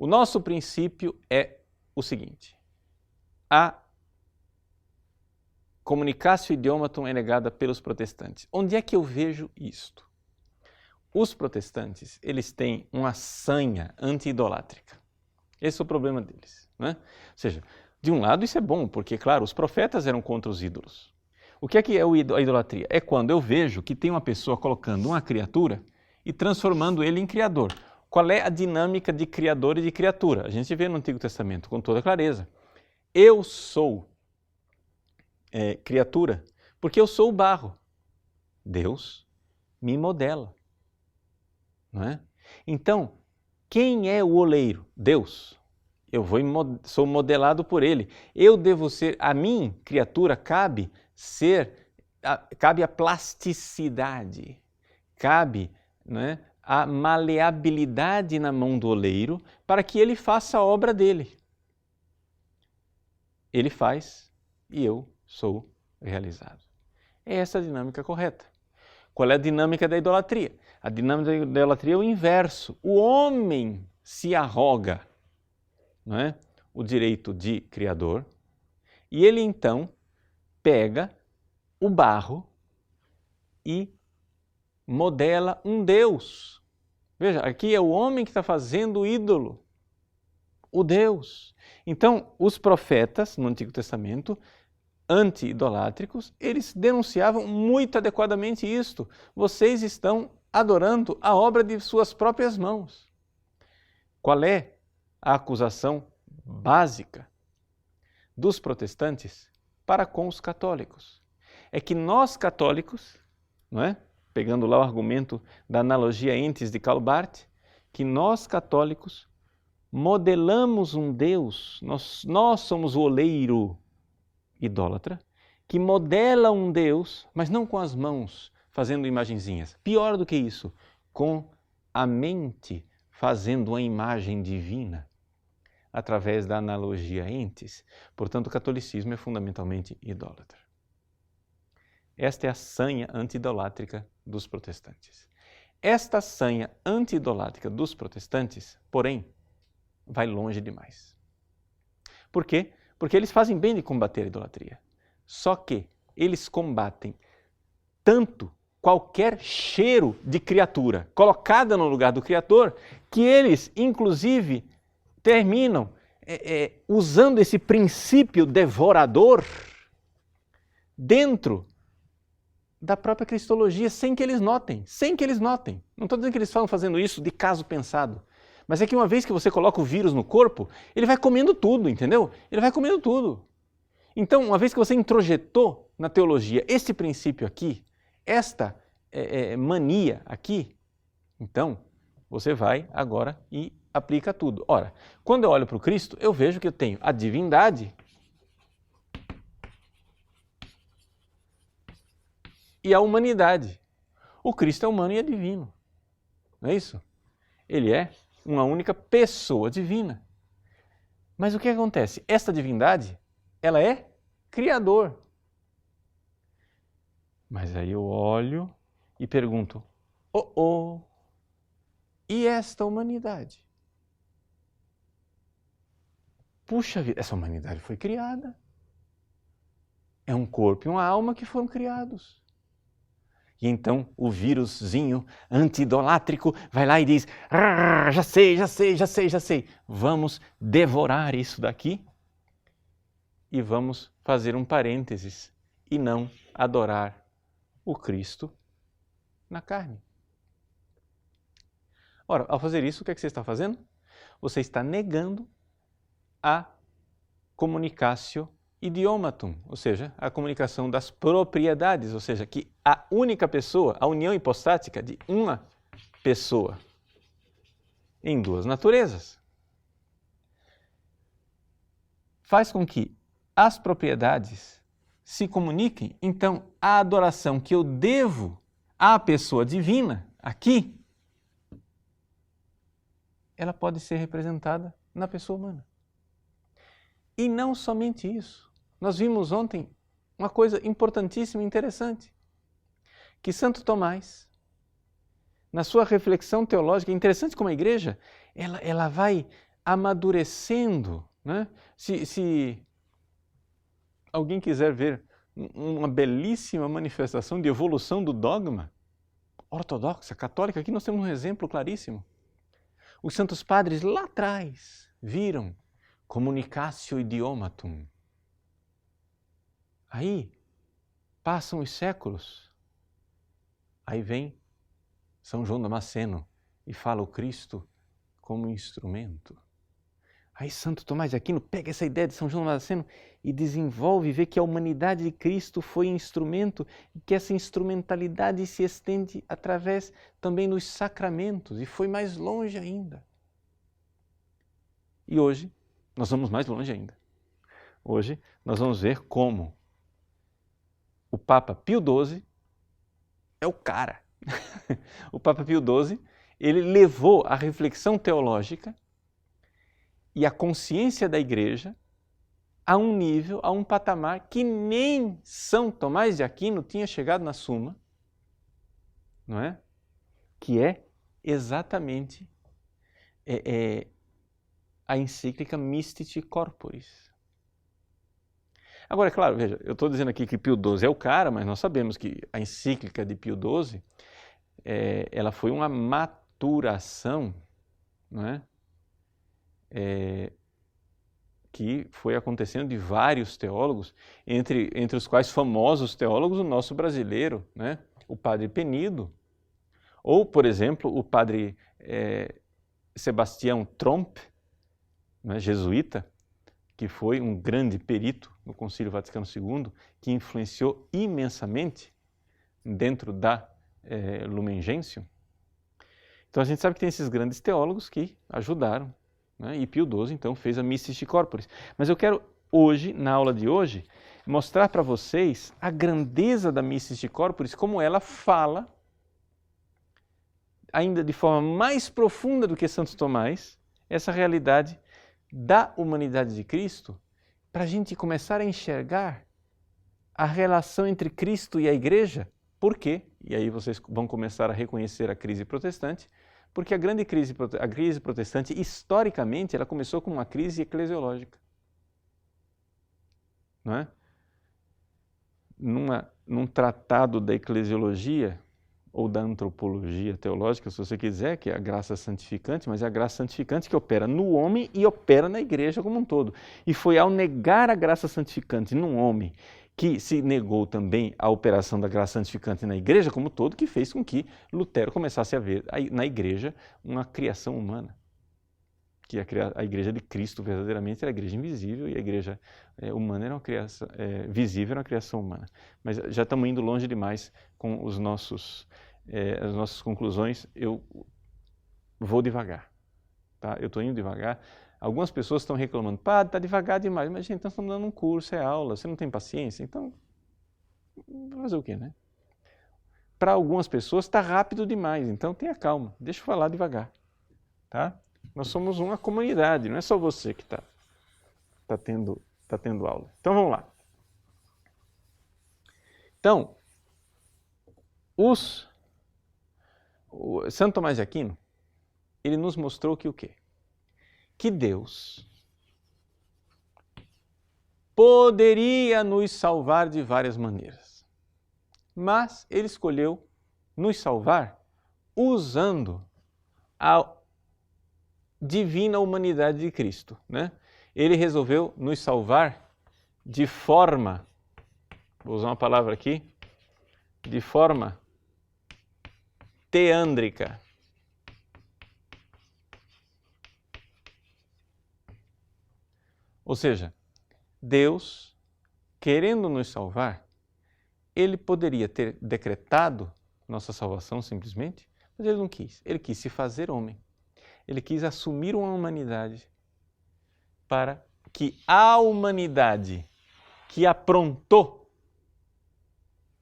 O nosso princípio é o seguinte: a communicatio idiomatum é negada pelos protestantes. Onde é que eu vejo isto? Os protestantes, eles têm uma sanha anti-idolátrica. Esse é o problema deles, né? Ou seja, de um lado isso é bom, porque, claro, os profetas eram contra os ídolos. O que é a idolatria? É quando eu vejo que tem uma pessoa colocando uma criatura e transformando ele em criador. Qual é a dinâmica de criador e de criatura? A gente vê no Antigo Testamento com toda clareza. Eu sou criatura porque eu sou o barro. Deus me modela. Não é? Então, quem é o oleiro? Deus. Sou modelado por Ele. Eu devo ser, a mim, criatura, cabe a plasticidade, cabe, né, a maleabilidade na mão do oleiro para que ele faça a obra dele. Ele faz e eu sou realizado. É essa a dinâmica correta. Qual é a dinâmica da idolatria? A dinâmica da idolatria é o inverso. O homem se arroga, não é, o direito de criador e ele então pega o barro e modela um Deus. Veja, aqui é o homem que está fazendo o ídolo, o Deus. Então, os profetas no Antigo Testamento, anti-idolátricos, eles denunciavam muito adequadamente isto. Vocês estão adorando a obra de suas próprias mãos. Qual é a acusação básica dos protestantes para com os católicos? É que nós católicos, não é? Pegando lá o argumento da analogia entes de Karl Barth, que nós católicos modelamos um Deus, nós somos o oleiro idólatra, que modela um Deus, mas não com as mãos, fazendo imagenzinhas. Pior do que isso, com a mente fazendo uma imagem divina, através da analogia entes. Portanto, o catolicismo é fundamentalmente idólatra. Esta é a sanha anti-idolátrica dos protestantes. Esta sanha anti-idolátrica dos protestantes, porém, vai longe demais. Por quê? Porque eles fazem bem de combater a idolatria. Só que eles combatem tanto qualquer cheiro de criatura colocada no lugar do Criador, que eles, inclusive, terminam usando esse princípio devorador dentro da própria cristologia, sem que eles notem, Não estou dizendo que eles estão fazendo isso de caso pensado, mas é que uma vez que você coloca o vírus no corpo, ele vai comendo tudo, entendeu? Ele vai comendo tudo. Então, uma vez que você introjetou na teologia esse princípio aqui, esta mania aqui, então você vai agora e aplica tudo. Ora, quando eu olho para o Cristo, eu vejo que eu tenho a divindade e a humanidade. O Cristo é humano e é divino. Não é isso? Ele é uma única pessoa divina. Mas o que acontece? Esta divindade, ela é criador. Mas aí eu olho e pergunto, e esta humanidade? Puxa vida, essa humanidade foi criada. É um corpo e uma alma que foram criados. E então o víruszinho anti-idolátrico vai lá e diz, já sei, vamos devorar isso daqui e vamos fazer um parênteses e não adorar o Cristo na carne. Ora, ao fazer isso, o que é que você está fazendo? Você está negando a communicatio idiomatum, ou seja, a comunicação das propriedades, ou seja, que a única pessoa, a união hipostática de uma pessoa em duas naturezas, faz com que as propriedades se comuniquem. Então, a adoração que eu devo à pessoa divina, aqui, ela pode ser representada na pessoa humana. E não somente isso. Nós vimos ontem uma coisa importantíssima e interessante, que Santo Tomás, na sua reflexão teológica, interessante como a igreja, ela vai amadurecendo, né? Se alguém quiser ver uma belíssima manifestação de evolução do dogma ortodoxa, católica, aqui nós temos um exemplo claríssimo. Os santos padres lá atrás viram communicatio idiomatum. Aí passam os séculos, aí vem São João Damasceno e fala o Cristo como instrumento. Aí Santo Tomás de Aquino pega essa ideia de São João Damasceno e desenvolve, vê que a humanidade de Cristo foi instrumento e que essa instrumentalidade se estende através também dos sacramentos e foi mais longe ainda. E hoje nós vamos mais longe ainda. Hoje nós vamos ver como o Papa Pio XII é o cara. O Papa Pio XII, ele levou a reflexão teológica e a consciência da Igreja a um nível, a um patamar que nem São Tomás de Aquino tinha chegado na Suma, não é? Que é exatamente a encíclica Mystici Corporis. Agora, é claro, veja, eu estou dizendo aqui que Pio XII é o cara, mas nós sabemos que a encíclica de Pio XII, ela foi uma maturação, não é? Que foi acontecendo de vários teólogos, entre os quais famosos teólogos o nosso brasileiro, né? O padre Penido, ou, por exemplo, o padre Sebastião Tromp, né, jesuíta, que foi um grande perito no Concílio Vaticano II, que influenciou imensamente dentro da Lumen Gentium. Então a gente sabe que tem esses grandes teólogos que ajudaram, né? E Pio XII, então, fez a Mystici Corporis. Mas eu quero hoje, na aula de hoje, mostrar para vocês a grandeza da Mystici Corporis, como ela fala, ainda de forma mais profunda do que Santo Tomás, essa realidade da humanidade de Cristo, para a gente começar a enxergar a relação entre Cristo e a Igreja. Por quê? E aí vocês vão começar a reconhecer a crise protestante, porque a crise protestante, historicamente, ela começou com uma crise eclesiológica. Não é? Num tratado da eclesiologia, ou da antropologia teológica, se você quiser, que é a graça santificante, mas é a graça santificante que opera no homem e opera na igreja como um todo. E foi ao negar a graça santificante num homem que se negou também a operação da graça santificante na igreja como um todo, que fez com que Lutero começasse a ver na igreja uma criação humana. Que a igreja de Cristo verdadeiramente era a igreja invisível e a igreja humana era uma criação, visível era uma criação humana. Mas já estamos indo longe demais com as nossas conclusões. Eu vou devagar, tá? Eu estou indo devagar. Algumas pessoas estão reclamando, padre, está devagar demais. Mas, gente, nós estamos dando um curso, é aula, você não tem paciência? Então, fazer o quê, né? Para algumas pessoas está rápido demais, então tenha calma, deixa eu falar devagar, tá? Nós somos uma comunidade, não é só você que está tendo aula. Então, vamos lá. Então, o Santo Tomás de Aquino, ele nos mostrou que o quê? Que Deus poderia nos salvar de várias maneiras, mas ele escolheu nos salvar usando a divina humanidade de Cristo, né? Ele resolveu nos salvar de forma, vou usar uma palavra aqui, de forma teândrica. Ou seja, Deus, querendo nos salvar, Ele poderia ter decretado nossa salvação simplesmente, mas Ele não quis. Ele quis se fazer homem. Ele quis assumir uma humanidade para que a humanidade que aprontou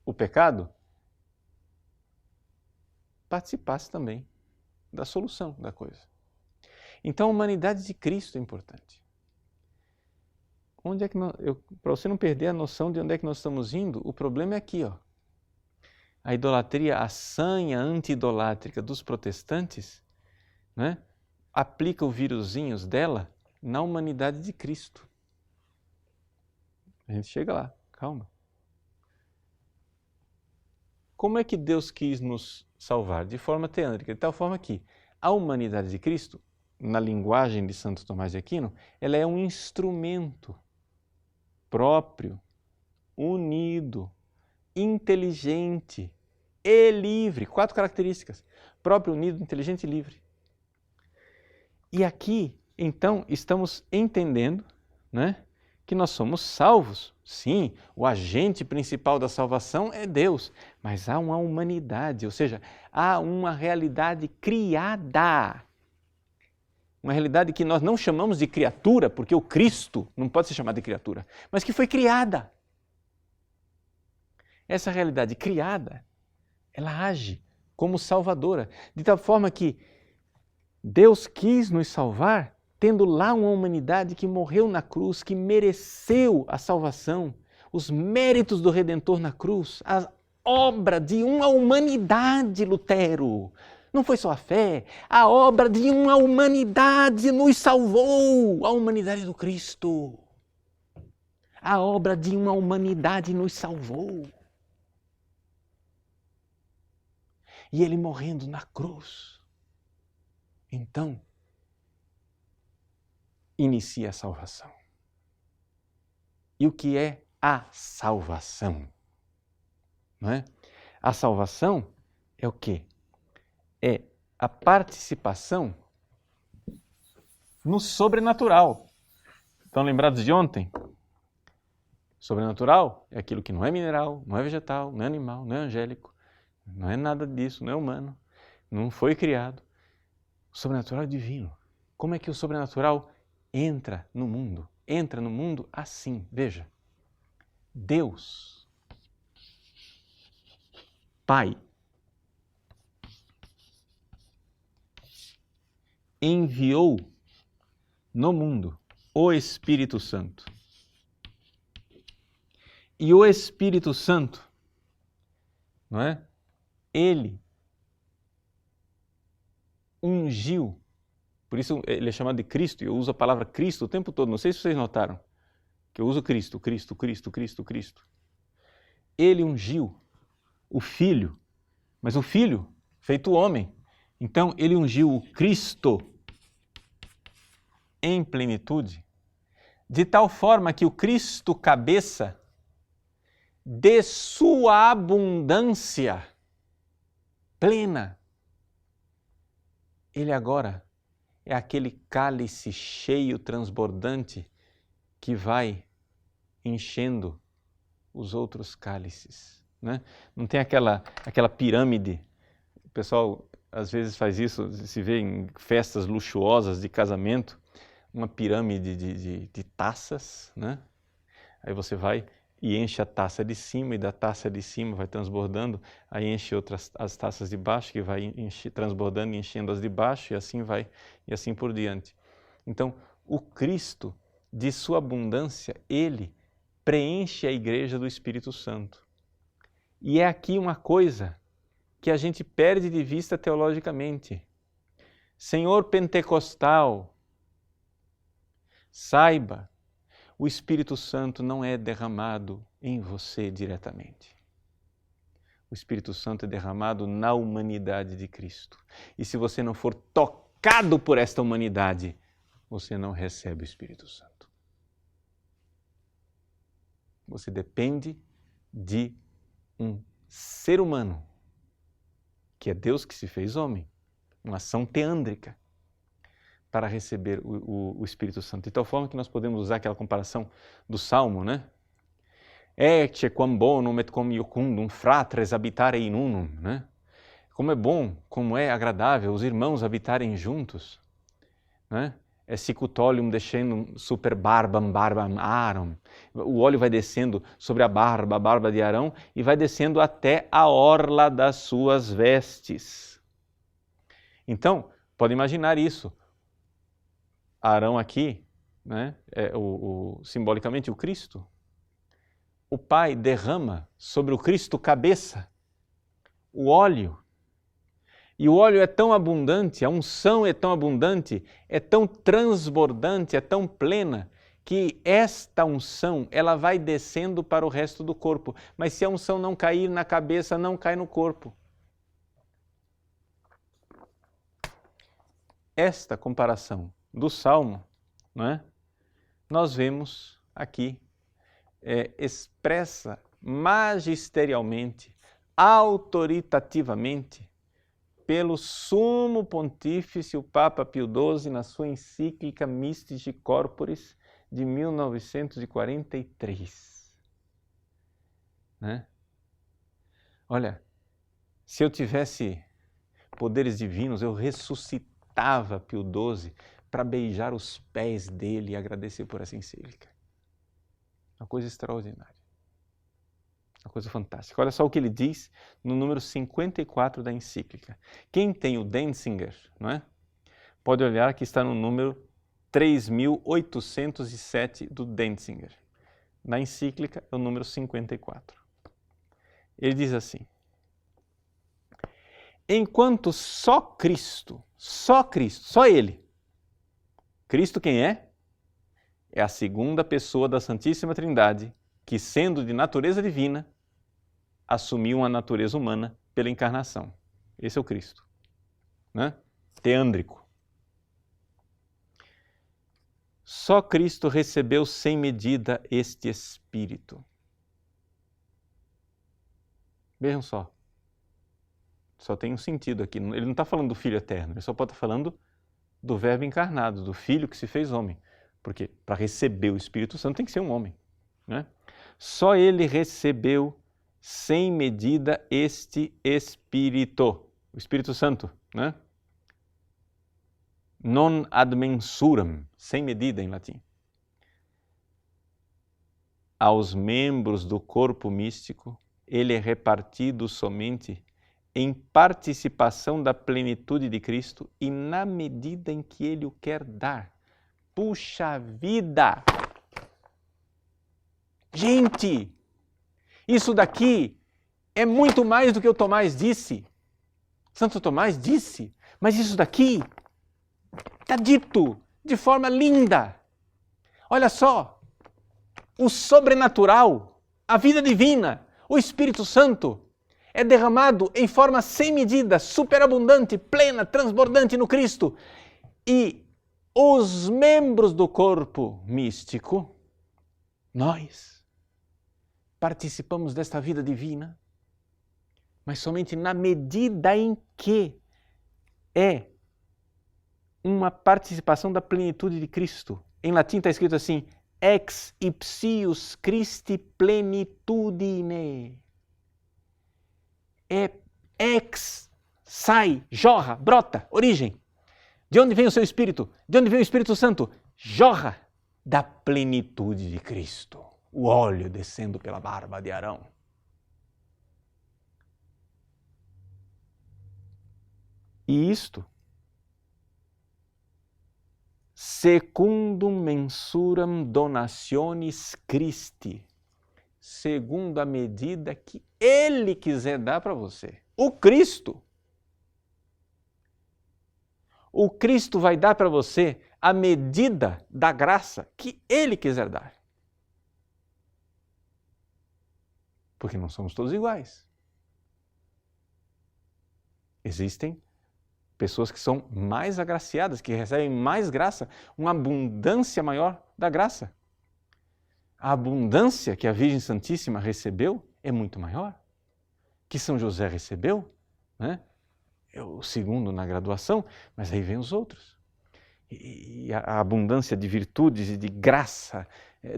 o pecado participasse também da solução da coisa. Então a humanidade de Cristo é importante. Onde é que para você não perder a noção de onde é que nós estamos indo, o problema é aqui, ó. A idolatria, a sanha anti-idolátrica dos protestantes, né? aplica os vírusinhos dela na humanidade de Cristo. A gente chega lá, calma. Como é que Deus quis nos salvar? De forma teândrica, de tal forma que a humanidade de Cristo, na linguagem de Santo Tomás de Aquino, ela é um instrumento próprio, unido, inteligente e livre. 4 características: próprio, unido, inteligente e livre. E aqui, então, estamos entendendo, né, que nós somos salvos. Sim, o agente principal da salvação é Deus, mas há uma humanidade, ou seja, há uma realidade criada. Uma realidade que nós não chamamos de criatura, porque o Cristo não pode ser chamado de criatura, mas que foi criada. Essa realidade criada, ela age como salvadora, de tal forma que Deus quis nos salvar, tendo lá uma humanidade que morreu na cruz, que mereceu a salvação, os méritos do Redentor na cruz, a obra de uma humanidade, Lutero. Não foi só a fé, a obra de uma humanidade nos salvou, a humanidade do Cristo. A obra de uma humanidade nos salvou. E Ele morrendo na cruz, então, inicia a salvação. E o que é a salvação? Não é? A salvação é o quê? É a participação no sobrenatural. Estão lembrados de ontem? Sobrenatural é aquilo que não é mineral, não é vegetal, não é animal, não é angélico, não é nada disso, não é humano, não foi criado. O sobrenatural é divino. Como é que o sobrenatural entra no mundo? Entra no mundo assim, veja. Deus, Pai, enviou no mundo o Espírito Santo. E o Espírito Santo, não é? Ele ungiu, por isso ele é chamado de Cristo, e eu uso a palavra Cristo o tempo todo, não sei se vocês notaram, que eu uso Cristo, Cristo, Cristo, Cristo, Cristo. Ele ungiu o Filho, mas o Filho feito homem. Então ele ungiu o Cristo em plenitude, de tal forma que o Cristo cabeça, de sua abundância plena, ele agora é aquele cálice cheio, transbordante, que vai enchendo os outros cálices. Né? Não tem aquela pirâmide, o pessoal às vezes faz isso, se vê em festas luxuosas de casamento, uma pirâmide de taças, né? Aí você vai e enche a taça de cima, e da taça de cima vai transbordando, aí enche as taças de baixo, que vai transbordando e enchendo as de baixo, e assim vai, e assim por diante. Então, o Cristo, de sua abundância, Ele preenche a igreja do Espírito Santo. E é aqui uma coisa que a gente perde de vista teologicamente. Senhor pentecostal, saiba, o Espírito Santo não é derramado em você diretamente. O Espírito Santo é derramado na humanidade de Cristo. E se você não for tocado por esta humanidade, você não recebe o Espírito Santo. Você depende de um ser humano, que é Deus que se fez homem, uma ação teândrica, para receber o Espírito Santo. De tal forma que nós podemos usar aquela comparação do Salmo, né? Ecce quam bonum et quam iucundum fratres habitare in unum, né? Como é bom, como é agradável os irmãos habitarem juntos, né? É sicutolium descendum super barbam Aaron. O óleo vai descendo sobre a barba de Arão, e vai descendo até a orla das suas vestes. Então, pode imaginar isso. Arão aqui, né, é simbolicamente o Cristo. O Pai derrama sobre o Cristo cabeça o óleo, E o óleo é tão abundante, a unção é tão abundante, é tão transbordante, é tão plena, que esta unção ela vai descendo para o resto do corpo. Mas se a unção não cair na cabeça, não cai no corpo. Esta comparação do Salmo, não é? Nós vemos aqui expressa magisterialmente, autoritativamente, pelo Sumo Pontífice, o Papa Pio XII, na sua encíclica Mystici Corporis, de 1943. Né? Olha, se eu tivesse poderes divinos, eu ressuscitava Pio XII para beijar os pés dele e agradecer por essa encíclica. Uma coisa extraordinária. Uma coisa fantástica. Olha só o que ele diz no número 54 da encíclica. Quem tem o Denzinger, não é? Pode olhar que está no número 3807 do Denzinger. Na encíclica é o número 54. Ele diz assim: enquanto só Cristo, só Ele. Cristo quem é? É a segunda pessoa da Santíssima Trindade, que, sendo de natureza divina, assumiu uma natureza humana pela encarnação. Esse é o Cristo, né? Teândrico. Só Cristo recebeu sem medida este Espírito. Vejam só. Só tem um sentido aqui. Ele não está falando do Filho eterno, ele só pode estar falando do Verbo encarnado, do Filho que se fez homem. Porque para receber o Espírito Santo tem que ser um homem, né? Só ele recebeu sem medida este Espírito, o Espírito Santo, né? Non ad mensuram, sem medida em latim. Aos membros do corpo místico, ele é repartido somente em participação da plenitude de Cristo e na medida em que ele o quer dar. Puxa vida! Gente, isso daqui é muito mais do que o Tomás disse. Santo Tomás disse, mas isso daqui está dito de forma linda. Olha só, o sobrenatural, a vida divina, o Espírito Santo é derramado em forma sem medida, superabundante, plena, transbordante no Cristo. E os membros do corpo místico, nós, participamos desta vida divina, mas somente na medida em que é uma participação da plenitude de Cristo. Em latim está escrito assim, ex ipsius Christi plenitudine. É ex, sai, jorra, brota, origem. De onde vem o seu Espírito? De onde vem o Espírito Santo? Jorra da plenitude de Cristo. O óleo descendo pela barba de Arão. E isto, secundum mensuram donationis Christi, segundo a medida que Ele quiser dar para você. O Cristo. O Cristo vai dar para você a medida da graça que Ele quiser dar. Porque não somos todos iguais. Existem pessoas que são mais agraciadas, que recebem mais graça, uma abundância maior da graça. A abundância que a Virgem Santíssima recebeu é muito maior, que São José recebeu, né? É o segundo na graduação, mas aí vem os outros. E a abundância de virtudes e de graça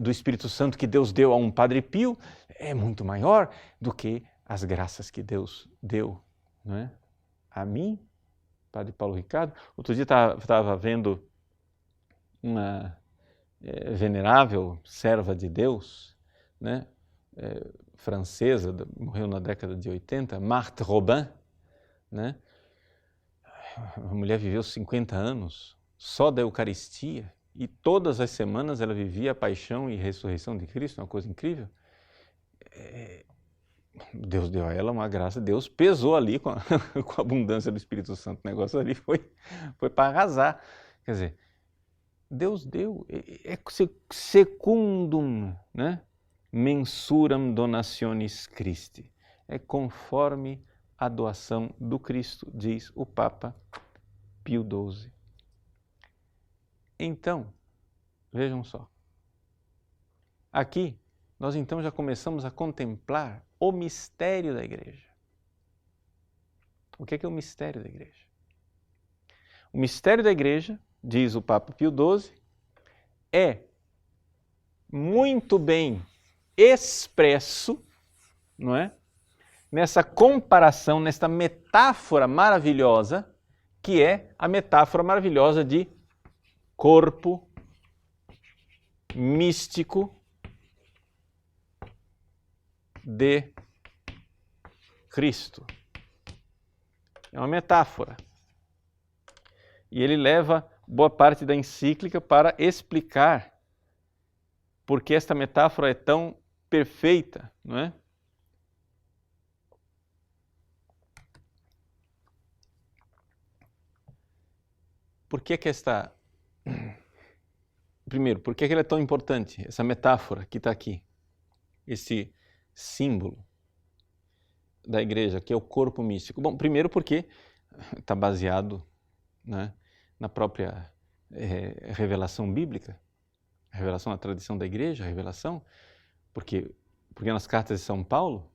do Espírito Santo que Deus deu a um Padre Pio é muito maior do que as graças que Deus deu, né, a mim, Padre Paulo Ricardo. Outro dia estava vendo uma venerável serva de Deus, né, francesa, morreu na década de 80, Marthe Robin, né? A mulher viveu 50 anos só da Eucaristia e todas as semanas ela vivia a paixão e ressurreição de Cristo, uma coisa incrível. Deus deu a ela uma graça, Deus pesou ali com a, com a abundância do Espírito Santo. O negócio ali foi para arrasar. Quer dizer, Deus deu, é secundum, né? Mensuram donationis Christi. É conforme a doação do Cristo, diz o Papa Pio XII. Então, vejam só. Aqui, nós então já começamos a contemplar o mistério da Igreja. O que é o mistério da Igreja? O mistério da Igreja, diz o Papa Pio XII, é muito bem expresso, não é? Nessa comparação, nesta metáfora maravilhosa, que é a metáfora maravilhosa de corpo místico de Cristo. É uma metáfora. E ele leva boa parte da encíclica para explicar por que esta metáfora é tão perfeita, não é? Por que esta... Primeiro, por que ela é tão importante, essa metáfora que está aqui? Esse símbolo da Igreja, que é o corpo místico. Bom, primeiro porque está baseado, né, na própria revelação bíblica, a revelação da tradição da Igreja, a revelação, porque nas cartas de São Paulo,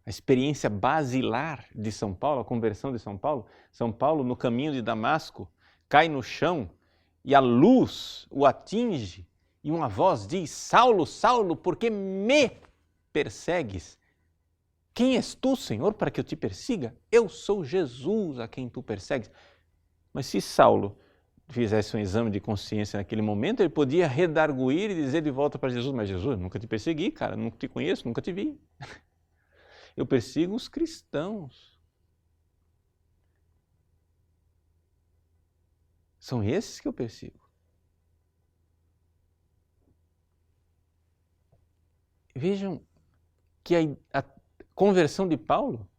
a experiência basilar de São Paulo, a conversão de São Paulo no caminho de Damasco, cai no chão e a luz o atinge e uma voz diz: Saulo, Saulo, por que me persegues? Quem és tu, Senhor, para que eu te persiga? Eu sou Jesus a quem tu persegues. Mas se Saulo fizesse um exame de consciência naquele momento, ele podia redarguir e dizer de volta para Jesus: mas Jesus, nunca te persegui, cara, nunca te conheço, nunca te vi. Eu persigo os cristãos. São esses que eu persigo. Vejam que a conversão de Paulo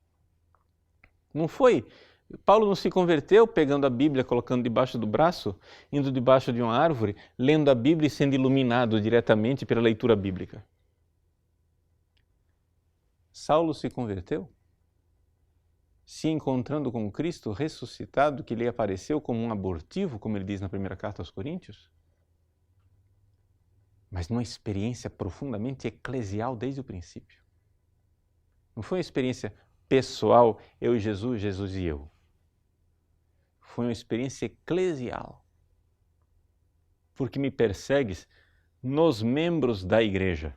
não foi... Paulo não se converteu pegando a Bíblia, colocando debaixo do braço, indo debaixo de uma árvore, lendo a Bíblia e sendo iluminado diretamente pela leitura bíblica. Saulo se converteu se encontrando com Cristo ressuscitado, que lhe apareceu como um abortivo, como ele diz na primeira carta aos Coríntios, mas numa experiência profundamente eclesial desde o princípio. Não foi uma experiência pessoal, eu e Jesus, Jesus e eu. Foi uma experiência eclesial. Porque me persegues nos membros da Igreja.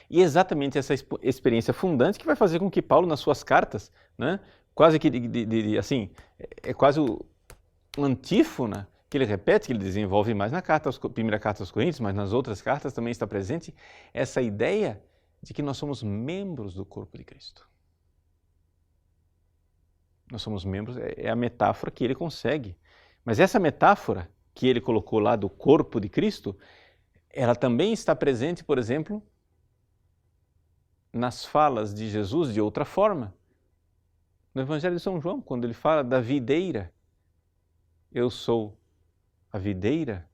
E exatamente essa experiência fundante que vai fazer com que Paulo, nas suas cartas, né, quase que assim, é quase uma antífona que ele repete, que ele desenvolve mais na primeira carta aos Coríntios, mas nas outras cartas também está presente essa ideia de que nós somos membros do corpo de Cristo. Nós somos membros, é a metáfora que ele consegue. Mas essa metáfora que ele colocou lá do corpo de Cristo, ela também está presente, por exemplo, nas falas de Jesus de outra forma. No Evangelho de São João, quando ele fala da videira, eu sou a videira,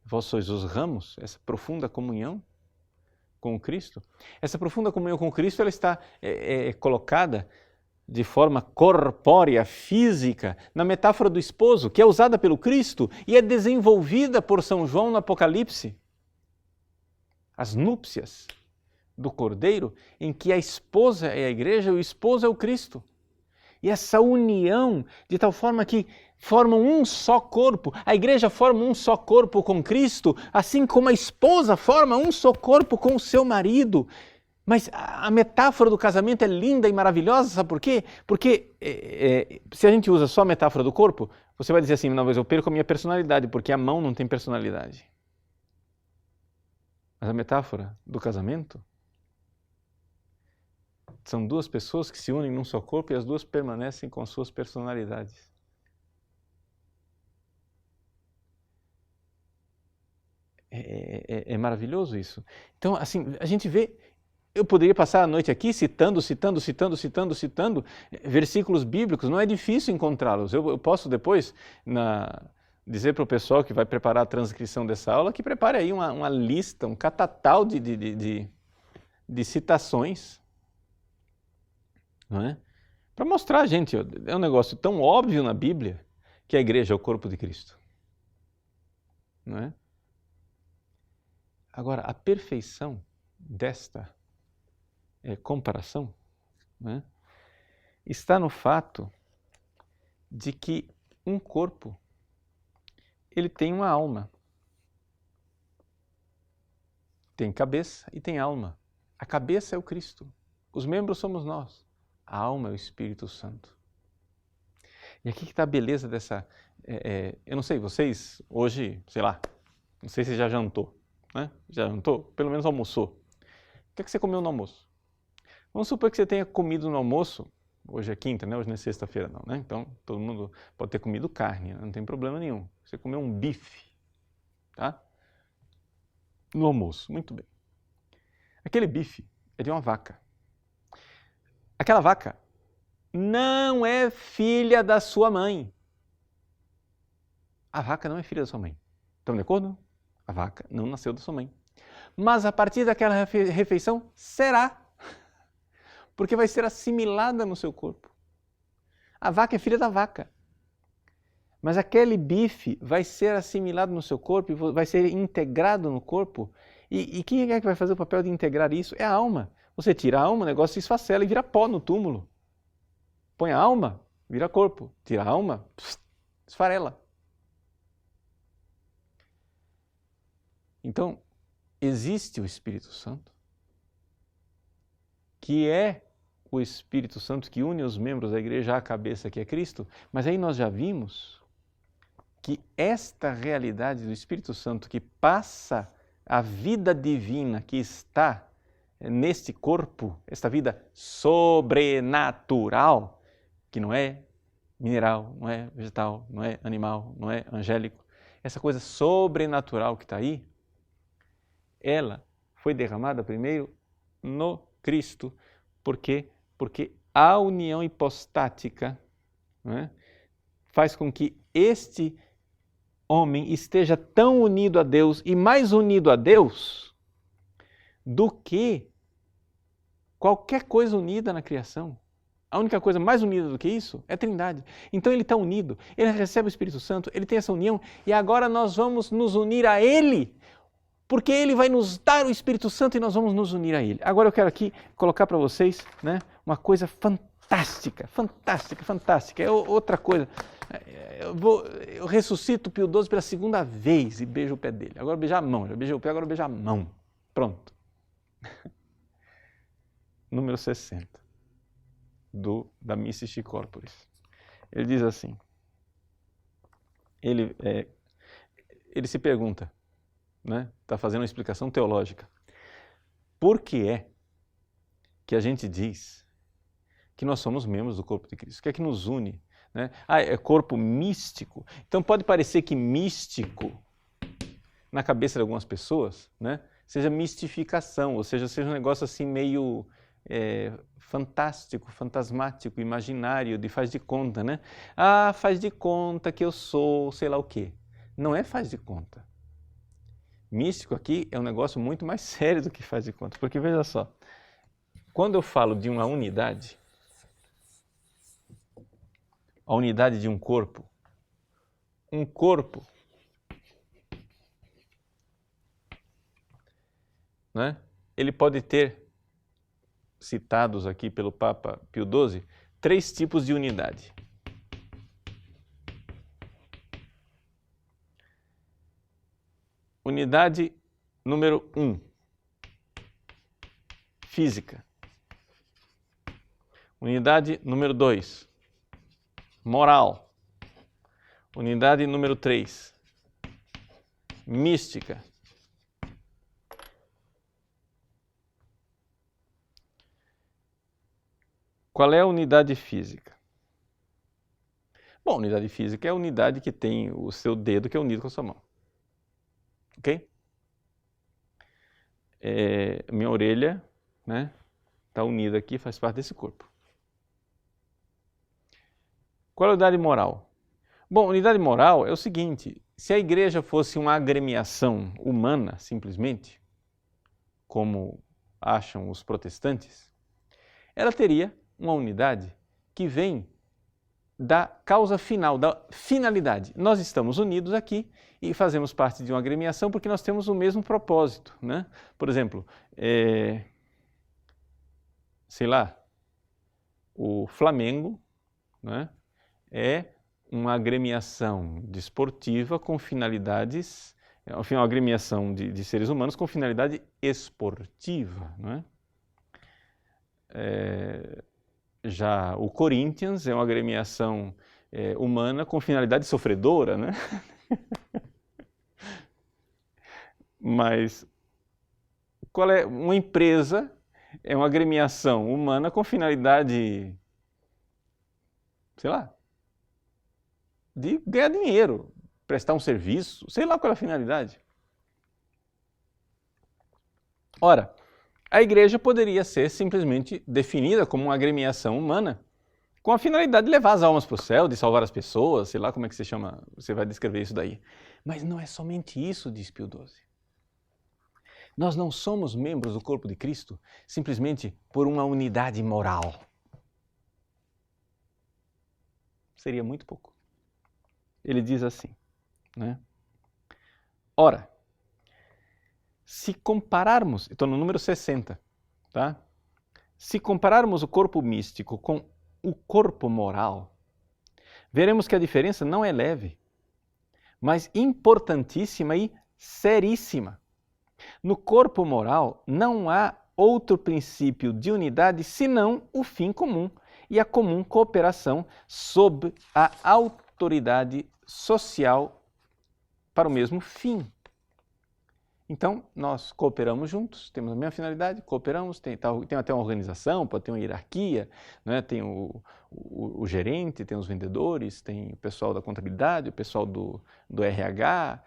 vós sois os ramos, essa profunda comunhão com Cristo. Essa profunda comunhão com Cristo, ela está colocada de forma corpórea, física, na metáfora do esposo, que é usada pelo Cristo e é desenvolvida por São João no Apocalipse. As núpcias do Cordeiro, em que a esposa é a Igreja e o esposo é o Cristo. E essa união, de tal forma que formam um só corpo, a Igreja forma um só corpo com Cristo, assim como a esposa forma um só corpo com o seu marido. Mas a metáfora do casamento é linda e maravilhosa, sabe por quê? Porque se a gente usa só a metáfora do corpo, você vai dizer assim: não, mas eu perco a minha personalidade, porque a mão não tem personalidade. Mas a metáfora do casamento são duas pessoas que se unem num só corpo e as duas permanecem com suas personalidades. É maravilhoso isso. Então, assim, a gente vê Eu poderia passar a noite aqui citando versículos bíblicos, não é difícil encontrá-los. Eu posso depois dizer para o pessoal que vai preparar a transcrição dessa aula que prepare aí uma lista, um catatal de citações, não é? Para mostrar, gente, é um negócio tão óbvio na Bíblia que a igreja é o corpo de Cristo, não é? Agora, a perfeição desta comparação, né, está no fato de que um corpo ele tem uma alma, tem cabeça e tem alma. A cabeça é o Cristo, os membros somos nós, a alma é o Espírito Santo. E aqui que está a beleza dessa... eu não sei, vocês hoje, sei lá, não sei se já jantou, né? Já jantou? Pelo menos almoçou. O que é que você comeu no almoço? Vamos supor que você tenha comido no almoço, hoje é quinta, né? Hoje não é sexta-feira não, né? Então todo mundo pode ter comido carne, não tem problema nenhum. Você comeu um bife, tá? No almoço, muito bem. Aquele bife é de uma vaca. Aquela vaca não é filha da sua mãe. A vaca não é filha da sua mãe. Estão de acordo? A vaca não nasceu da sua mãe. Mas a partir daquela refeição, será. Porque vai ser assimilada no seu corpo. A vaca é filha da vaca. Mas aquele bife vai ser assimilado no seu corpo e vai ser integrado no corpo. E quem é que vai fazer o papel de integrar isso? É a alma. Você tira a alma, o negócio se esfacela e vira pó no túmulo. Põe a alma, vira corpo. Tira a alma, esfarela. Então, existe o Espírito Santo, que é o Espírito Santo que une os membros da igreja à cabeça que é Cristo, mas aí nós já vimos que esta realidade do Espírito Santo que passa a vida divina que está neste corpo, esta vida sobrenatural, que não é mineral, não é vegetal, não é animal, não é angélico, essa coisa sobrenatural que está aí, ela foi derramada primeiro no Cristo. Por quê? Porque a união hipostática, né, faz com que este homem esteja tão unido a Deus e mais unido a Deus do que qualquer coisa unida na criação. A única coisa mais unida do que isso é a Trindade. Então ele está unido, ele recebe o Espírito Santo, ele tem essa união e agora nós vamos nos unir a Ele, porque Ele vai nos dar o Espírito Santo e nós vamos nos unir a Ele. Agora eu quero aqui colocar para vocês, né, uma coisa fantástica. É outra coisa. Eu ressuscito Pio XII pela segunda vez e beijo o pé dele. Agora beijar a mão, já beijei o pé, agora beijar a mão. Pronto. Número 60, da Mystici Corporis. Ele diz assim, ele se pergunta, né? Está fazendo uma explicação teológica. Por que é que a gente diz que nós somos membros do corpo de Cristo? O que é que nos une? Né? É corpo místico. Então pode parecer que místico, na cabeça de algumas pessoas, né, seja mistificação, ou seja um negócio assim meio fantástico, fantasmático, imaginário, de faz de conta, né? Faz de conta que eu sou sei lá o quê. Não é faz de conta. Místico aqui é um negócio muito mais sério do que faz de conta, porque veja só, quando eu falo de uma unidade, a unidade de um corpo, né, ele pode ter, citados aqui pelo Papa Pio XII, 3 tipos de unidade. Unidade número 1, física. Unidade número 2, moral. Unidade número 3, mística. Qual é a unidade física? Bom, a unidade física é a unidade que tem o seu dedo que é unido com a sua mão. Ok? Minha orelha né? Está unida aqui, faz parte desse corpo. Qual é a unidade moral? Bom, unidade moral é o seguinte, se a igreja fosse uma agremiação humana, simplesmente, como acham os protestantes, ela teria uma unidade que vem da causa final, da finalidade. Nós estamos unidos aqui e fazemos parte de uma agremiação porque nós temos o mesmo propósito, né? Por exemplo, sei lá, o Flamengo, né, é uma agremiação desportiva com finalidades, enfim, uma agremiação de seres humanos com finalidade esportiva, não é? Já o Corinthians é uma agremiação humana com finalidade sofredora, né? Mas qual é uma empresa? É uma agremiação humana com finalidade, sei lá, de ganhar dinheiro, prestar um serviço, sei lá qual é a finalidade. Ora, a igreja poderia ser simplesmente definida como uma agremiação humana com a finalidade de levar as almas para o céu, de salvar as pessoas, sei lá como é que você chama, você vai descrever isso daí. Mas não é somente isso, diz Pio XII. Nós não somos membros do corpo de Cristo simplesmente por uma unidade moral. Seria muito pouco. Ele diz assim, né? Ora, se compararmos, estou no número 60, tá? Se compararmos o corpo místico com o corpo moral, veremos que a diferença não é leve, mas importantíssima e seríssima. No corpo moral não há outro princípio de unidade senão o fim comum e a comum cooperação sob a autoridade social para o mesmo fim. Então, nós cooperamos juntos, temos a mesma finalidade, cooperamos, tem até uma organização, pode ter uma hierarquia, né? Tem o gerente, tem os vendedores, tem o pessoal da contabilidade, o pessoal do RH,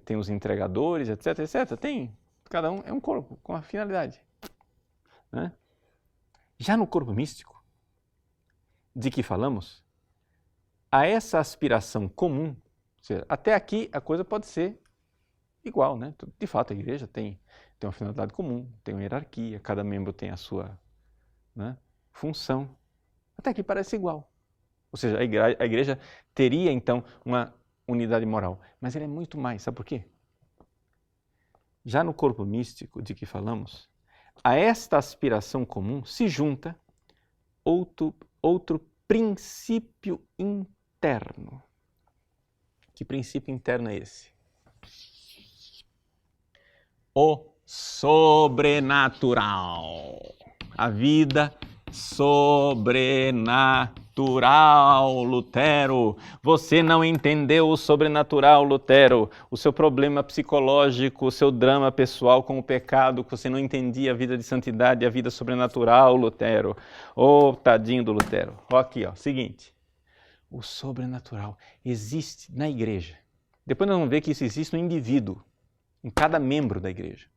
tem os entregadores, etc, etc. Cada um é um corpo com a finalidade, né? Já no corpo místico, de que falamos, há essa aspiração comum, ou seja, até aqui a coisa pode ser igual, né? De fato, a igreja tem uma finalidade comum, tem uma hierarquia, cada membro tem a sua, né, função. Até aqui parece igual. Ou seja, a igreja teria, então, uma unidade moral. Mas ela é muito mais. Sabe por quê? Já no corpo místico de que falamos, a esta aspiração comum se junta outro princípio interno. Que princípio interno é esse? O sobrenatural. A vida sobrenatural, Lutero. Você não entendeu o sobrenatural, Lutero. O seu problema psicológico, o seu drama pessoal com o pecado, que você não entendia a vida de santidade e a vida sobrenatural, Lutero. Oh, tadinho do Lutero. Ó aqui, ó, seguinte. O sobrenatural existe na igreja. Depois nós vamos ver que isso existe no indivíduo, em cada membro da igreja.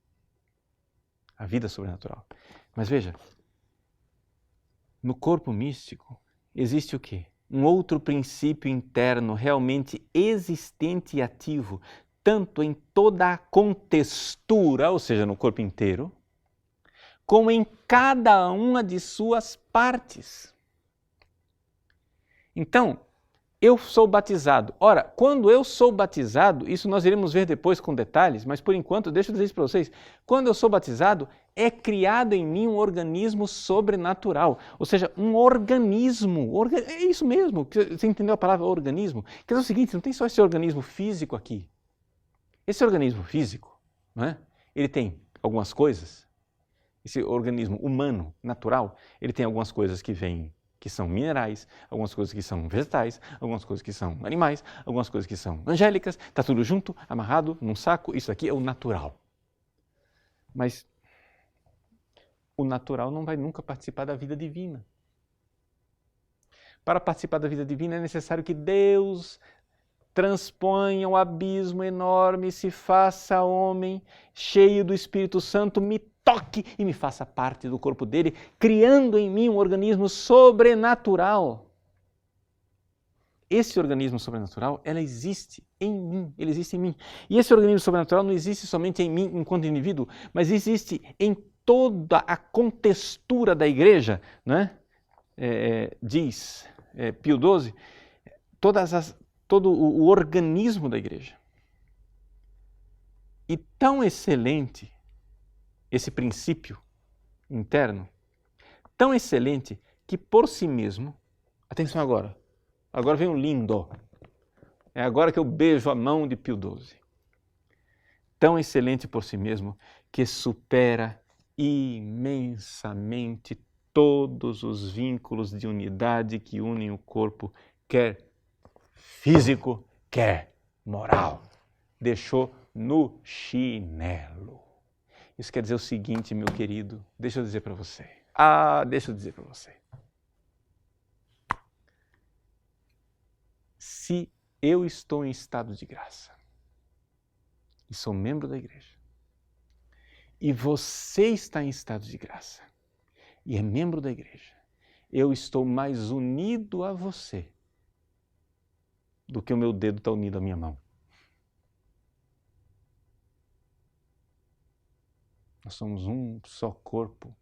A vida sobrenatural. Mas veja, no corpo místico existe o quê? Um outro princípio interno realmente existente e ativo, tanto em toda a contextura, ou seja, no corpo inteiro, como em cada uma de suas partes. Então, eu sou batizado. Ora, quando eu sou batizado, isso nós iremos ver depois com detalhes, mas por enquanto, deixa eu dizer isso para vocês. Quando eu sou batizado, é criado em mim um organismo sobrenatural. Ou seja, um organismo. É isso mesmo, você entendeu a palavra organismo? Quer dizer o seguinte, não tem só esse organismo físico aqui. Esse organismo físico, né, ele tem algumas coisas. Esse organismo humano, natural, ele tem algumas coisas que são minerais, algumas coisas que são vegetais, algumas coisas que são animais, algumas coisas que são angélicas, está tudo junto, amarrado num saco, isso aqui é o natural. Mas o natural não vai nunca participar da vida divina. Para participar da vida divina é necessário que Deus transponha um abismo enorme, se faça homem, cheio do Espírito Santo, me toque e me faça parte do corpo dele, criando em mim um organismo sobrenatural. Esse organismo sobrenatural, ele existe em mim. E esse organismo sobrenatural não existe somente em mim enquanto indivíduo, mas existe em toda a contextura da igreja, né? Diz Pio XII, todo o organismo da igreja. E tão excelente esse princípio interno, tão excelente que por si mesmo, atenção agora vem um lindo, é agora que eu beijo a mão de Pio XII, tão excelente por si mesmo que supera imensamente todos os vínculos de unidade que unem o corpo, quer físico, quer moral. Deixou no chinelo. Isso quer dizer o seguinte, meu querido, deixa eu dizer para você. Se eu estou em estado de graça e sou membro da igreja, e você está em estado de graça e é membro da igreja, eu estou mais unido a você do que o meu dedo está unido à minha mão. Nós somos um só corpo.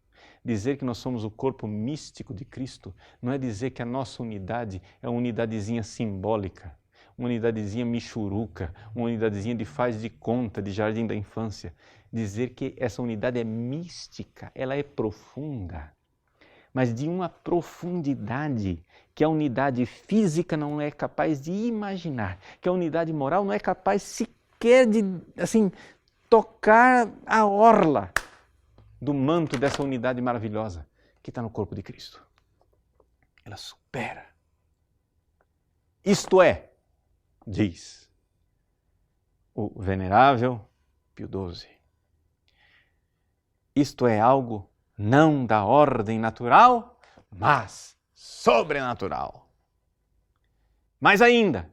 Dizer que nós somos o corpo místico de Cristo não é dizer que a nossa unidade é uma unidadezinha simbólica, uma unidadezinha michuruca, uma unidadezinha de faz de conta, de jardim da infância. Dizer que essa unidade é mística, ela é profunda, mas de uma profundidade que a unidade física não é capaz de imaginar, que a unidade moral não é capaz sequer de, tocar a orla do manto dessa unidade maravilhosa que está no corpo de Cristo. Ela supera. Isto é, diz o venerável Pio XII, isto é algo não da ordem natural, mas sobrenatural. Mais ainda,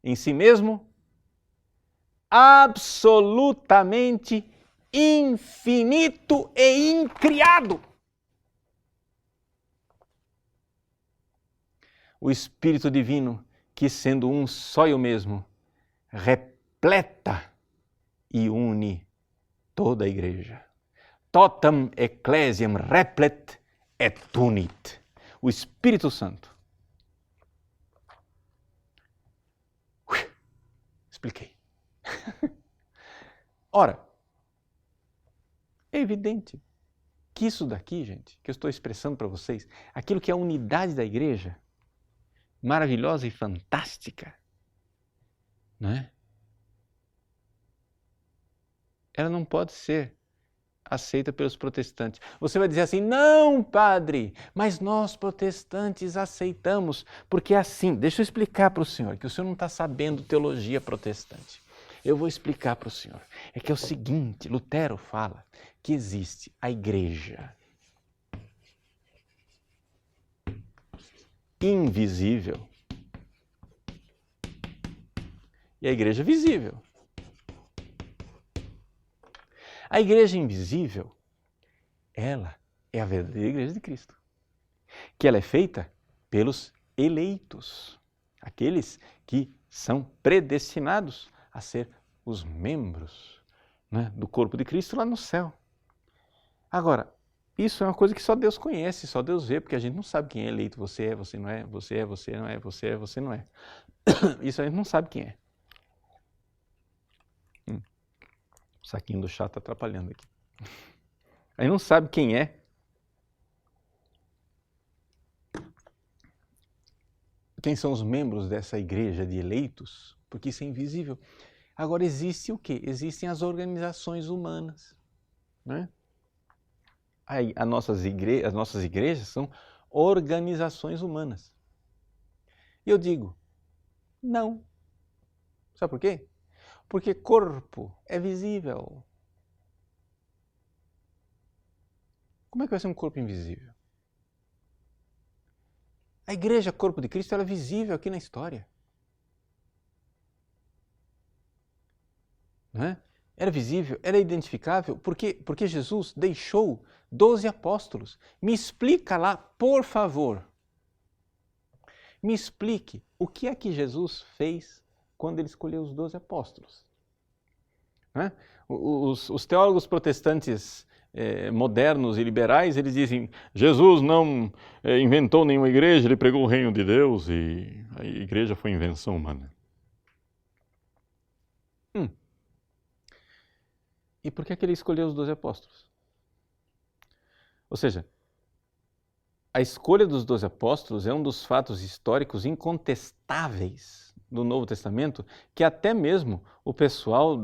em si mesmo, absolutamente infinito e incriado. O Espírito Divino, que sendo um só e o mesmo, repleta e une toda a igreja. Totam ecclesiam replet et unit. O Espírito Santo. Expliquei. Ora, é evidente que isso daqui, gente, que eu estou expressando para vocês, aquilo que é a unidade da igreja, maravilhosa e fantástica, não é? Ela não pode ser aceita pelos protestantes. Você vai dizer assim, não, padre, mas nós protestantes aceitamos, porque é assim, deixa eu explicar para o senhor, que o senhor não está sabendo teologia protestante. Eu vou explicar para o senhor. É que é o seguinte, Lutero fala que existe a igreja invisível e a igreja visível. A igreja invisível, ela é a verdadeira igreja de Cristo, que ela é feita pelos eleitos, aqueles que são predestinados a ser os membros, né, do corpo de Cristo lá no céu. Agora, isso é uma coisa que só Deus conhece, só Deus vê, porque a gente não sabe quem é eleito. Você é, você não é, você é, você não é, você é, você não é. Isso a gente não sabe quem é. O saquinho do chá está atrapalhando aqui. A gente não sabe quem é. Quem são os membros dessa igreja de eleitos? Porque isso é invisível. Agora existe o quê? Existem as organizações humanas, né? As nossas igrejas são organizações humanas. E eu digo, não. Sabe por quê? Porque corpo é visível. Como é que vai ser um corpo invisível? A igreja, corpo de Cristo, ela é visível aqui na história. Não é? era visível, era identificável, porque Jesus deixou 12 apóstolos. Me explica lá, por favor. Me explique o que é que Jesus fez quando ele escolheu os 12 apóstolos. Né? Os teólogos protestantes modernos e liberais, eles dizem, Jesus não inventou nenhuma igreja, ele pregou o reino de Deus e a igreja foi invenção humana. E por que ele escolheu os 12 apóstolos? Ou seja, a escolha dos 12 apóstolos é um dos fatos históricos incontestáveis do Novo Testamento, que até mesmo o pessoal,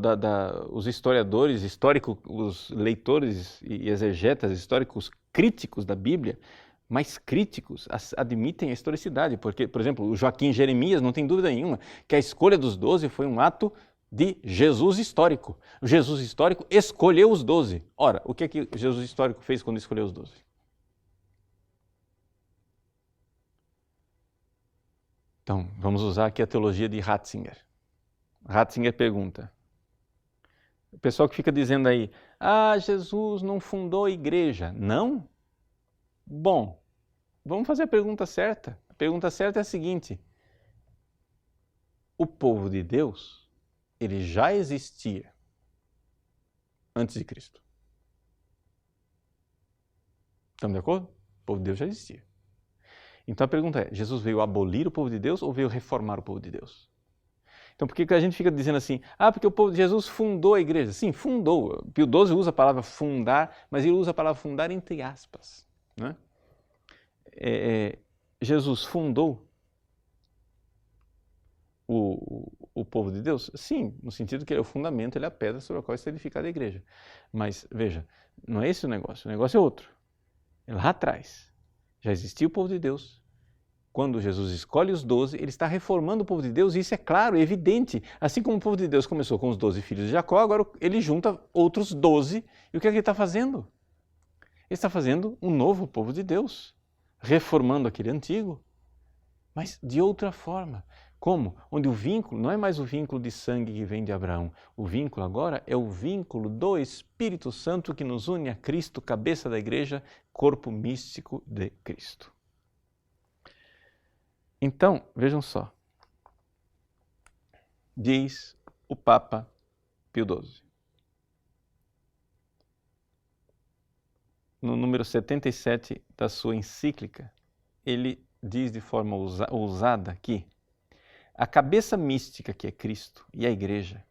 os historiadores históricos, os leitores e exegetas históricos críticos da Bíblia, mais críticos, admitem a historicidade. Porque, por exemplo, o Joaquim Jeremias não tem dúvida nenhuma que a escolha dos 12 foi um ato de Jesus histórico. O Jesus histórico escolheu os 12. Ora, o que é que Jesus histórico fez quando escolheu os 12? Então, vamos usar aqui a teologia de Ratzinger. Ratzinger pergunta, o pessoal que fica dizendo aí, Jesus não fundou a igreja. Não? Bom, vamos fazer a pergunta certa. A pergunta certa é a seguinte, o povo de Deus, ele já existia antes de Cristo. Estamos de acordo? O povo de Deus já existia. Então a pergunta é, Jesus veio abolir o povo de Deus ou veio reformar o povo de Deus? Então por que a gente fica dizendo assim, porque o povo de Jesus fundou a igreja? Sim, fundou. Pio XII usa a palavra fundar, mas ele usa a palavra fundar entre aspas. Né? Jesus fundou o povo de Deus? Sim, no sentido que ele é o fundamento, ele é a pedra sobre a qual está edificada a igreja. Mas, veja, não é esse o negócio é outro. Lá atrás, já existia o povo de Deus. Quando Jesus escolhe os 12, ele está reformando o povo de Deus, e isso é claro, é evidente. Assim como o povo de Deus começou com os 12 filhos de Jacó, agora ele junta outros 12, e o que é que ele está fazendo? Ele está fazendo um novo povo de Deus, reformando aquele antigo, mas de outra forma. Como? Onde o vínculo não é mais o vínculo de sangue que vem de Abraão. O vínculo agora é o vínculo do Espírito Santo que nos une a Cristo, cabeça da igreja, corpo místico de Cristo. Então, vejam só. Diz o Papa Pio XII. No número 77 da sua encíclica, ele diz de forma ousada que a cabeça mística que é Cristo e a igreja,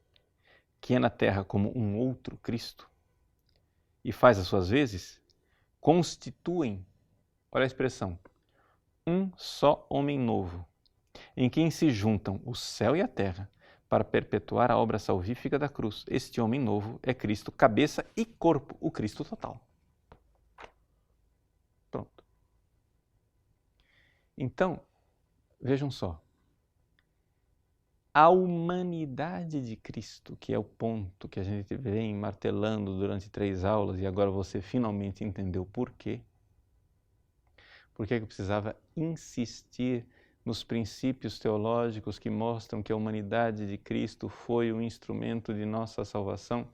que é na terra como um outro Cristo, e faz as suas vezes, constituem, olha a expressão, um só homem novo, em quem se juntam o céu e a terra para perpetuar a obra salvífica da cruz. Este homem novo é Cristo, cabeça e corpo, o Cristo total. Pronto. Então, vejam só. A humanidade de Cristo, que é o ponto que a gente vem martelando durante 3 aulas e agora você finalmente entendeu por quê. Por que eu precisava insistir nos princípios teológicos que mostram que a humanidade de Cristo foi o instrumento de nossa salvação?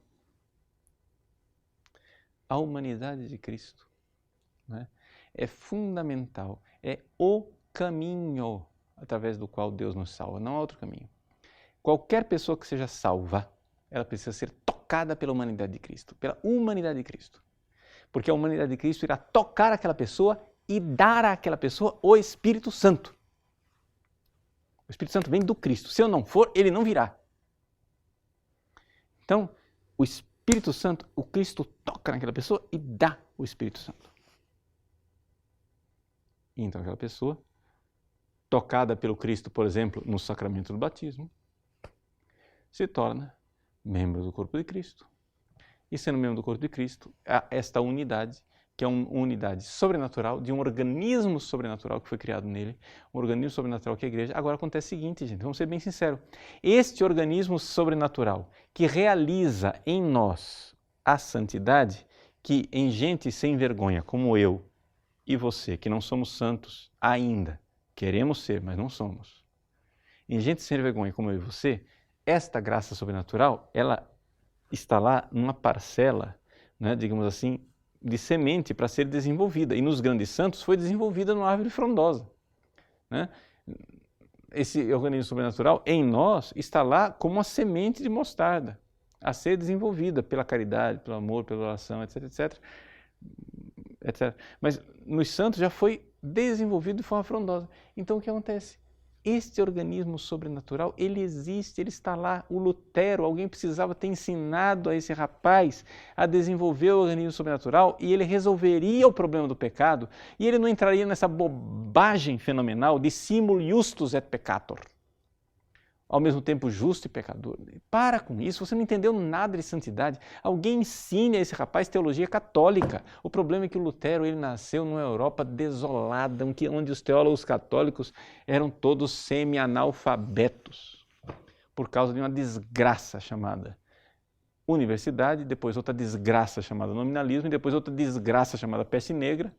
A humanidade de Cristo, né, é fundamental, é o caminho através do qual Deus nos salva, não há outro caminho. Qualquer pessoa que seja salva, ela precisa ser tocada pela humanidade de Cristo, pela humanidade de Cristo. Porque a humanidade de Cristo irá tocar aquela pessoa e dar àquela pessoa o Espírito Santo. O Espírito Santo vem do Cristo. Se eu não for, ele não virá. Então, o Espírito Santo, o Cristo toca naquela pessoa e dá o Espírito Santo. E então aquela pessoa, tocada pelo Cristo, por exemplo, no sacramento do batismo, se torna membro do corpo de Cristo. E sendo membro do corpo de Cristo, há esta unidade, que é uma unidade sobrenatural, de um organismo sobrenatural que foi criado nele, um organismo sobrenatural que é a igreja. Agora acontece o seguinte, gente, vamos ser bem sinceros. Este organismo sobrenatural que realiza em nós a santidade, que em gente sem vergonha, como eu e você, que não somos santos ainda, queremos ser, mas não somos. Em gente sem vergonha, como eu e você, esta graça sobrenatural, ela está lá numa parcela, né, digamos assim, de semente para ser desenvolvida. E nos grandes santos foi desenvolvida numa árvore frondosa, né? Esse organismo sobrenatural em nós está lá como uma semente de mostarda a ser desenvolvida pela caridade, pelo amor, pela oração, etc, etc, etc. Mas nos santos já foi desenvolvido de forma frondosa. Então o que acontece? Este organismo sobrenatural, ele existe, ele está lá. O Lutero, alguém precisava ter ensinado a esse rapaz a desenvolver o organismo sobrenatural e ele resolveria o problema do pecado e ele não entraria nessa bobagem fenomenal de simul justus et peccator. Ao mesmo tempo justo e pecador. Para com isso, você não entendeu nada de santidade. Alguém ensine a esse rapaz teologia católica. O problema é que o Lutero ele nasceu numa Europa desolada, onde os teólogos católicos eram todos semi-analfabetos, por causa de uma desgraça chamada universidade, depois outra desgraça chamada nominalismo, e depois outra desgraça chamada peste negra.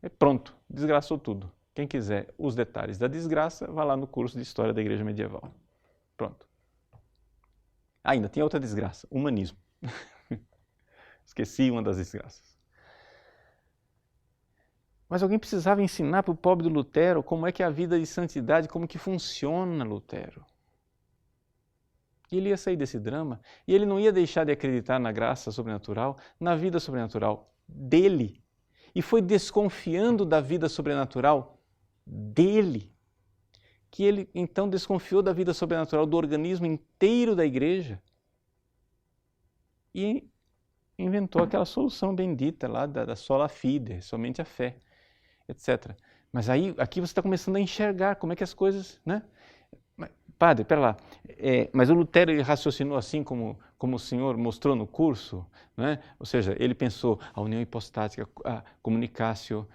E pronto, desgraçou tudo. Quem quiser os detalhes da desgraça, vá lá no curso de História da Igreja Medieval. Pronto. Ainda tem outra desgraça, humanismo. Esqueci uma das desgraças. Mas alguém precisava ensinar para o pobre do Lutero como é que é a vida de santidade, como que funciona Lutero. E ele ia sair desse drama e ele não ia deixar de acreditar na graça sobrenatural, na vida sobrenatural dele. E foi desconfiando da vida sobrenatural dele que ele então desconfiou da vida sobrenatural do organismo inteiro da igreja e inventou aquela solução bendita lá da sola fide, somente a fé, etc. Mas aí, aqui você está começando a enxergar como é que as coisas, né? Padre, pera lá, mas o Lutero ele raciocinou assim como o senhor mostrou no curso, né? Ou seja, ele pensou a união hipostática, a communicatio,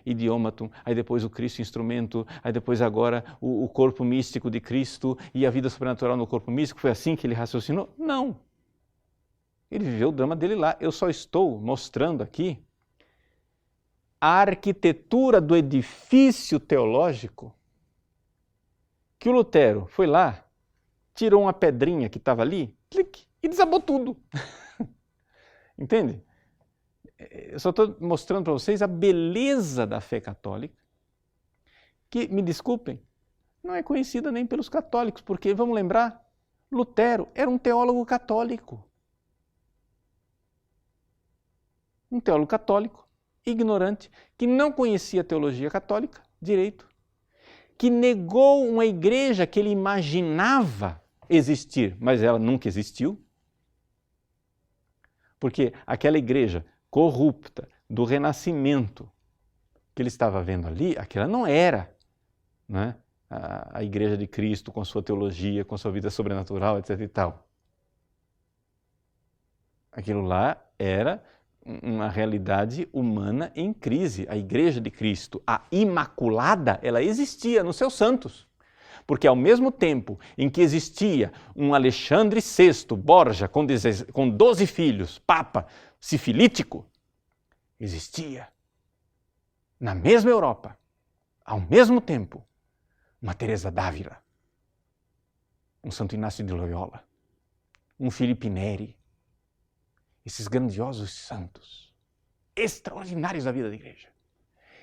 idiomatum, aí depois o Cristo instrumento, aí depois agora o corpo místico de Cristo e a vida sobrenatural no corpo místico, foi assim que ele raciocinou? Não! Ele viveu o drama dele lá. Eu só estou mostrando aqui a arquitetura do edifício teológico que o Lutero foi lá, tirou uma pedrinha que estava ali, clique, e desabou tudo. Entende? Eu só estou mostrando para vocês a beleza da fé católica, que, me desculpem, não é conhecida nem pelos católicos, porque, vamos lembrar, Lutero era um teólogo católico. Um teólogo católico, ignorante, que não conhecia a teologia católica direito, que negou uma igreja que ele imaginava existir, mas ela nunca existiu. Porque aquela igreja corrupta do Renascimento que ele estava vendo ali, aquela não era, né, a igreja de Cristo com sua teologia, com sua vida sobrenatural, etc. e tal. Aquilo lá era uma realidade humana em crise. A igreja de Cristo, a Imaculada, ela existia nos seus santos. Porque ao mesmo tempo em que existia um Alexandre VI, Borgia, com 12 filhos, papa, sifilítico, existia na mesma Europa, ao mesmo tempo, uma Teresa d'Ávila, um Santo Inácio de Loyola, um Filipe Neri, esses grandiosos santos, extraordinários da vida da igreja.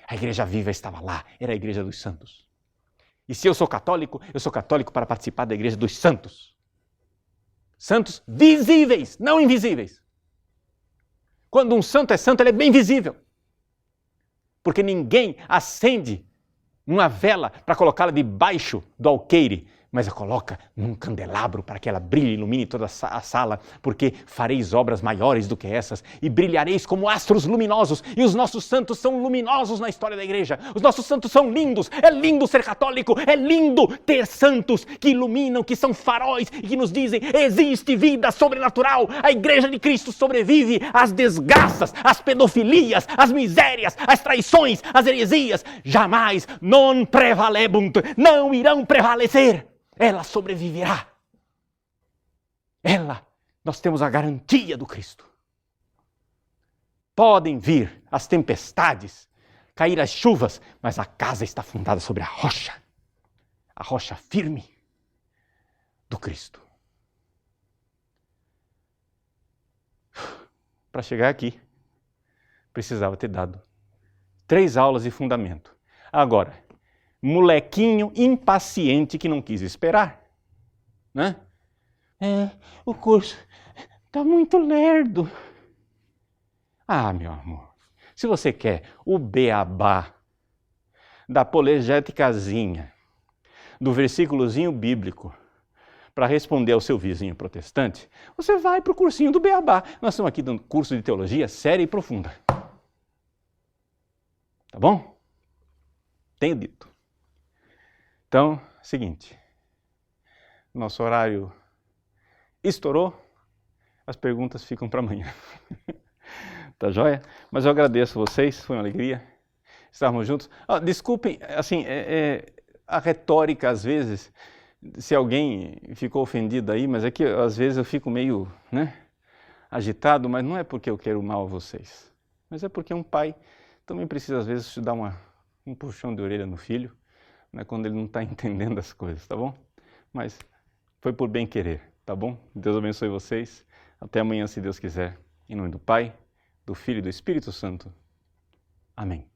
A igreja viva estava lá, era a igreja dos santos. E se eu sou católico para participar da igreja dos santos. Santos visíveis, não invisíveis. Quando um santo é santo, ele é bem visível. Porque ninguém acende uma vela para colocá-la debaixo do alqueire, mas a coloca num candelabro para que ela brilhe e ilumine toda a sala, porque fareis obras maiores do que essas e brilhareis como astros luminosos. E os nossos santos são luminosos na história da igreja. Os nossos santos são lindos. É lindo ser católico. É lindo ter santos que iluminam, que são faróis e que nos dizem: existe vida sobrenatural. A igreja de Cristo sobrevive às desgraças, às pedofilias, às misérias, às traições, às heresias. Jamais non prevalebunt, não irão prevalecer. Ela sobreviverá. Nós temos a garantia do Cristo. Podem vir as tempestades, cair as chuvas, mas a casa está fundada sobre a rocha firme do Cristo. para chegar aqui, precisava ter dado 3 aulas de fundamento. Agora, molequinho impaciente que não quis esperar, né? O curso está muito lerdo. Ah, meu amor, se você quer o beabá da apologéticazinha, do versículozinho bíblico, para responder ao seu vizinho protestante, você vai para o cursinho do beabá. Nós estamos aqui dando curso de teologia séria e profunda. Tá bom? Tenho dito. Então, seguinte, nosso horário estourou, as perguntas ficam para amanhã. Tá joia? Mas eu agradeço vocês, foi uma alegria estarmos juntos. Desculpem, assim, a retórica às vezes, se alguém ficou ofendido aí, mas é que às vezes eu fico meio, agitado, mas não é porque eu quero mal a vocês, mas é porque um pai também precisa às vezes dar um puxão de orelha no filho, quando ele não está entendendo as coisas, tá bom? Mas foi por bem querer, tá bom? Deus abençoe vocês. Até amanhã, se Deus quiser. Em nome do Pai, do Filho e do Espírito Santo. Amém.